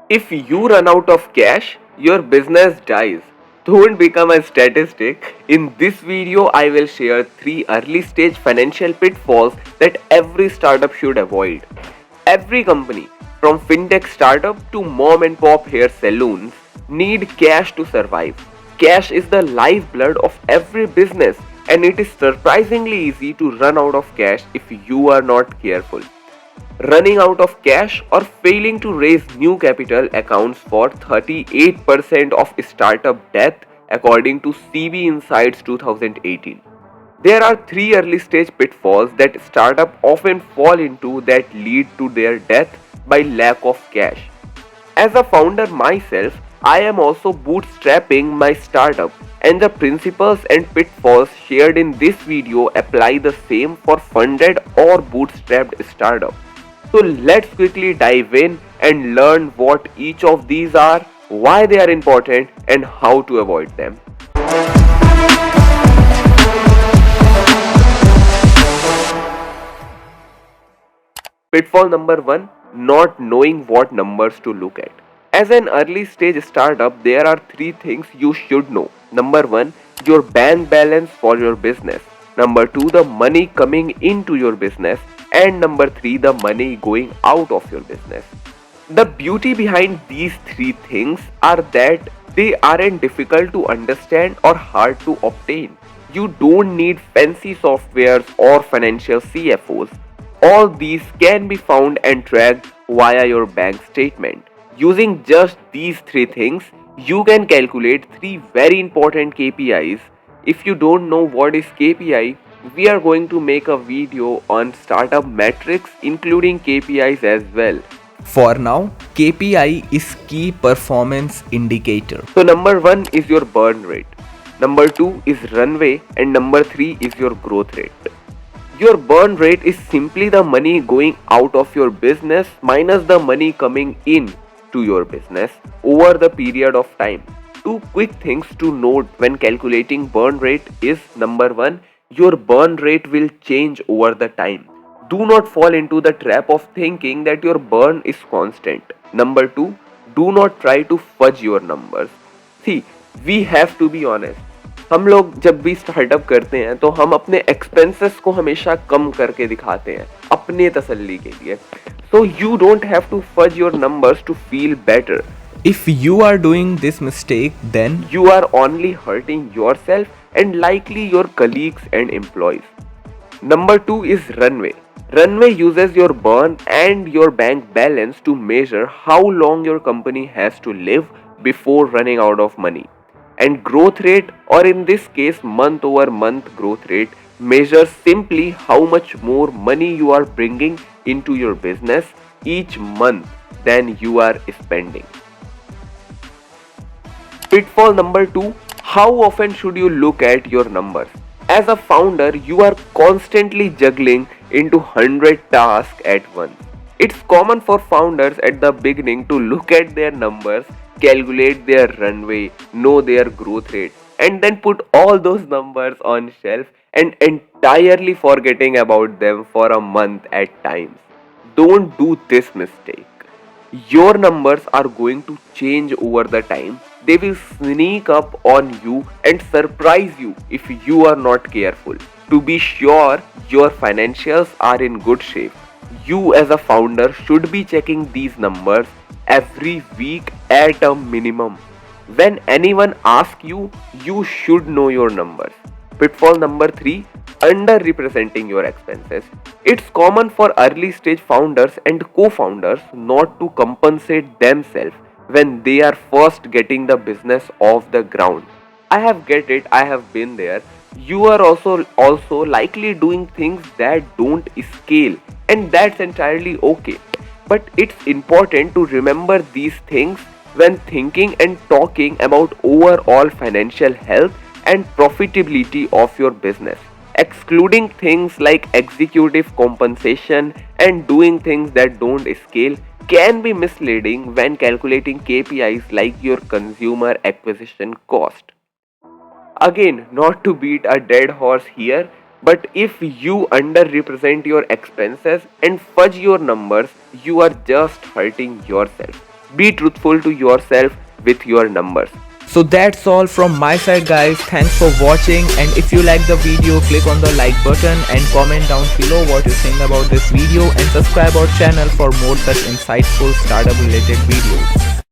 If you run out of cash, your business dies. Don't become a statistic. In this video, I will share 3 early stage financial pitfalls that every startup should avoid. Every company, from fintech startup to mom and pop hair salons, need cash to survive. Cash is the lifeblood of every business, and it is surprisingly easy to run out of cash if you are not careful. Running out of cash or failing to raise new capital accounts for 38% of startup death according to CB Insights 2018. There are 3 early stage pitfalls that startups often fall into that lead to their death by lack of cash. As a founder myself, I am also bootstrapping my startup, and the principles and pitfalls shared in this video apply the same for funded or bootstrapped startups. So let's quickly dive in and learn what each of these are, why they are important, and how to avoid them. Pitfall number 1, not knowing what numbers to look at. As an early stage startup, there are 3 things you should know. Number 1, your bank balance for your business. Number 2, the money coming into your business. And number 3, the money going out of your business. The beauty behind these 3 things are that they aren't difficult to understand or hard to obtain. You don't need fancy softwares or financial CFOs. All these can be found and tracked via your bank statement. Using just these 3 things, you can calculate 3 very important KPIs. If you don't know what is KPI, we are going to make a video on startup metrics including KPIs as well. For now, KPI is key performance indicator. So number 1 is your burn rate. Number 2 is runway, and number 3 is your growth rate. Your burn rate is simply the money going out of your business minus the money coming in to your business over the period of time. 2 quick things to note when calculating burn rate is: number 1, your burn rate will change over the time. Do not fall into the trap of thinking that your burn is constant. Number 2, do not try to fudge your numbers. See, we have to be honest. हम लोग जब भी startup करते हैं तो हम अपने expenses को हमेशा कम करके दिखाते हैं अपने तसल्ली के लिए. So you don't have to fudge your numbers to feel better. If you are doing this mistake, then You are only hurting yourself and likely your colleagues and employees. Number 2 is runway. Runway uses your burn and your bank balance to measure how long your company has to live before running out of money. And growth rate, or in this case month over month growth rate, measures simply how much more money you are bringing into your business each month than you are spending. Pitfall number 2, how often should you look at your numbers? As a founder, you are constantly juggling into 100 tasks at once. It's common for founders at the beginning to look at their numbers, calculate their runway, know their growth rate, and then put all those numbers on shelf and entirely forgetting about them for a month at times. Don't do this mistake. Your numbers are going to change over the time. They will sneak up on you and surprise you if you are not careful. To be sure your financials are in good shape, you as a founder should be checking these numbers every week at a minimum. When anyone asks you, you should know your numbers. Pitfall number 3, underrepresenting your expenses. It's common for early stage founders and co-founders not to compensate themselves when they are first getting the business off the ground. I have get it, I have been there. You are also likely doing things that don't scale, and that's entirely okay. But it's important to remember these things when thinking and talking about overall financial health and profitability of your business. Excluding things like executive compensation and doing things that don't scale can be misleading when calculating KPIs like your consumer acquisition cost. Again, not to beat a dead horse here, but if you underrepresent your expenses and fudge your numbers, you are just hurting yourself. Be truthful to yourself with your numbers. So that's all from my side, guys. Thanks for watching, and if you like the video, click on the like button and comment down below what you think about this video, and subscribe our channel for more such insightful startup related videos.